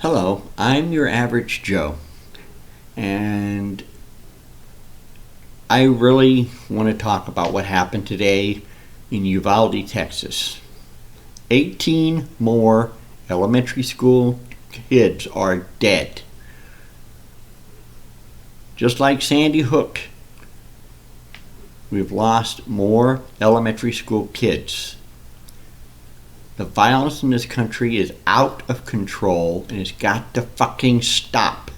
Hello, I'm your average Joe, and I really want to talk about what happened today in Uvalde, Texas. 18 more elementary school kids are dead. Just like Sandy Hook, we've lost more elementary school kids. The violence in this country is out of control and it's got to fucking stop.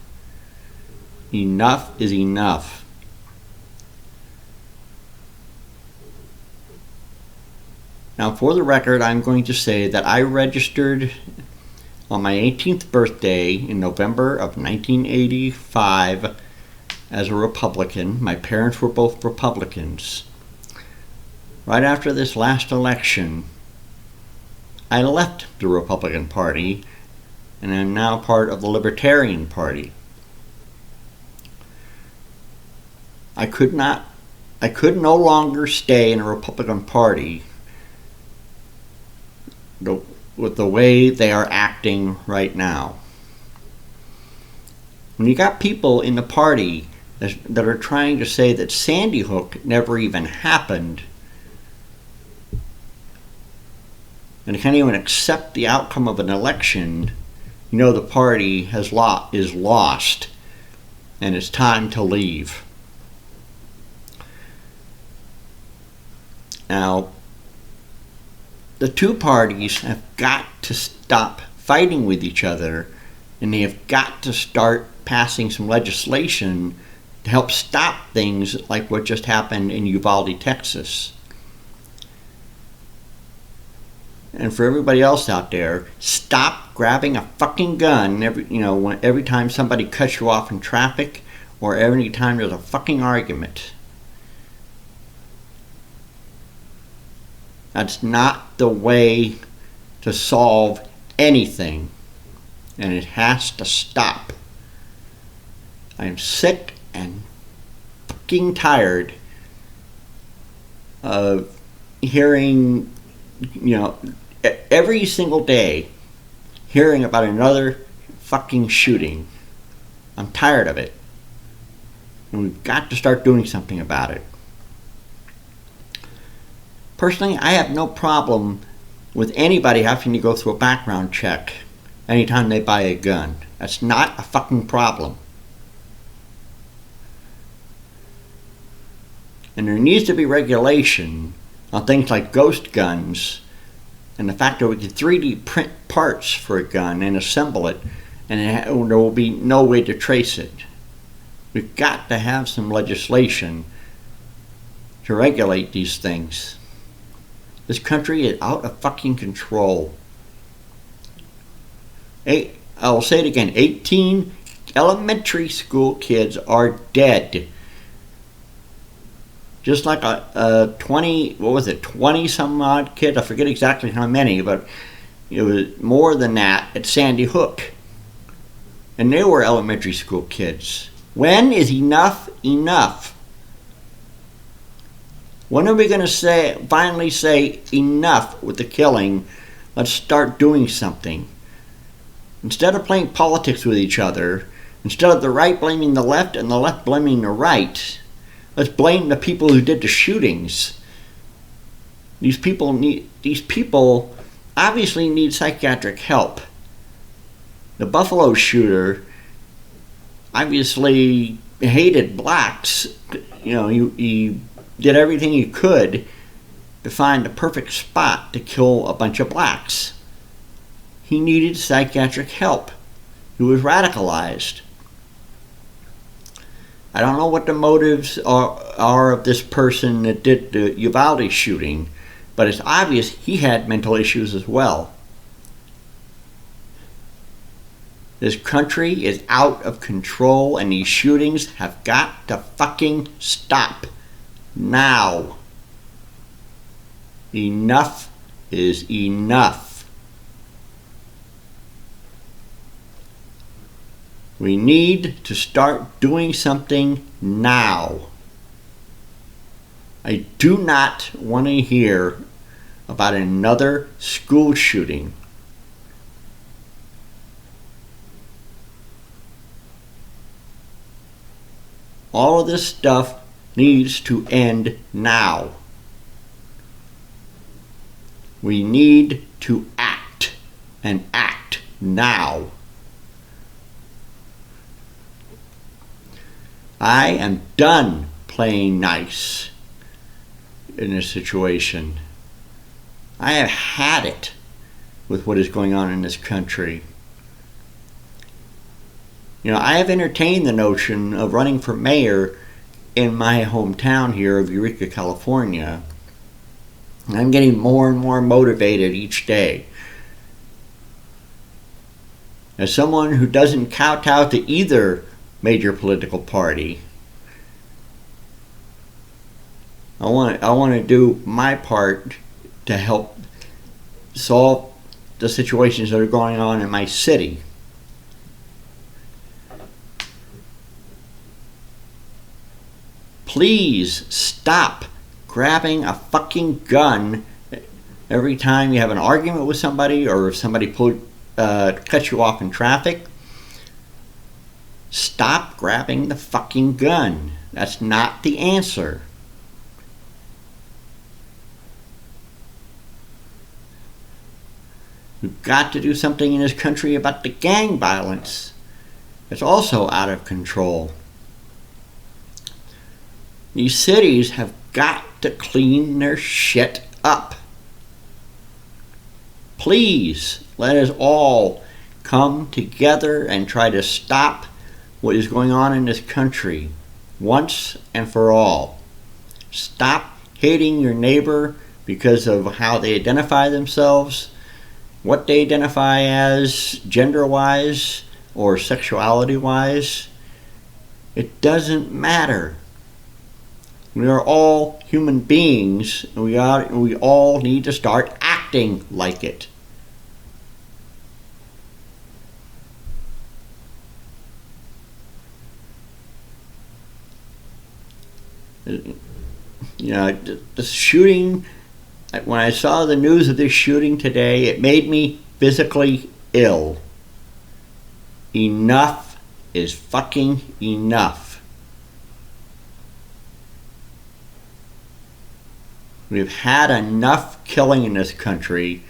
Enough is enough. Now, for the record, I'm going to say that I registered on my 18th birthday in November of 1985 as a Republican. My parents were both Republicans. Right after this last election, I left the Republican Party and am now part of the Libertarian Party. I could no longer stay in a Republican Party with the way they are acting right now. When you got people in the party that are trying to say that Sandy Hook never even happened, and can't even accept the outcome of an election, you know the party is lost, and it's time to leave. Now, the two parties have got to stop fighting with each other, and they have got to start passing some legislation to help stop things like what just happened in Uvalde, Texas. And for everybody else out there, stop grabbing a fucking gun every time somebody cuts you off in traffic or every time there's a fucking argument. That's not the way to solve anything, and it has to stop. I am sick and fucking tired of hearing, every single day, hearing about another fucking shooting. I'm tired of it. And we've got to start doing something about it. Personally, I have no problem with anybody having to go through a background check anytime they buy a gun. That's not a fucking problem. And there needs to be regulation on things like ghost guns and the fact that we can 3D print parts for a gun and assemble it, and there will be no way to trace it. We've got to have some legislation to regulate these things. This country is out of fucking control. I'll say it again. 18 elementary school kids are dead. Just like a 20 some odd kids, I forget exactly how many, but it was more than that at Sandy Hook. And they were elementary school kids. When is enough enough? When are we going to finally say enough with the killing? Let's start doing something. Instead of playing politics with each other, instead of the right blaming the left and the left blaming the right, let's blame the people who did the shootings. These people obviously need psychiatric help. The Buffalo shooter obviously hated blacks. He did everything he could to find the perfect spot to kill a bunch of blacks. He needed psychiatric help. He was radicalized. I don't know what the motives are of this person that did the Uvalde shooting, but it's obvious he had mental issues as well. This country is out of control, and these shootings have got to fucking stop. Now. Enough is enough. We need to start doing something now. I do not want to hear about another school shooting. All of this stuff needs to end now. We need to act, and act now. I am done playing nice in this situation. I have had it with what is going on in this country. You know, I have entertained the notion of running for mayor in my hometown here of Eureka, California. I'm getting more and more motivated each day. As someone who doesn't kowtow to either major political party, I want to do my part to help solve the situations that are going on in my city. Please stop grabbing a fucking gun every time you have an argument with somebody, or if somebody cuts you off in traffic. Stop grabbing the fucking gun. That's not the answer. We've got to do something in this country about the gang violence. It's also out of control. These cities have got to clean their shit up. Please, let us all come together and try to stop what is going on in this country once and for all. Stop hating your neighbor because of how they identify themselves, what they identify as gender-wise or sexuality-wise. It doesn't matter. We are all human beings, and we all need to start acting like it. You know, the shooting, when I saw the news of this shooting today, it made me physically ill. Enough is fucking enough. We've had enough killing in this country.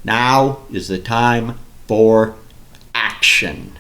Now is the time for action.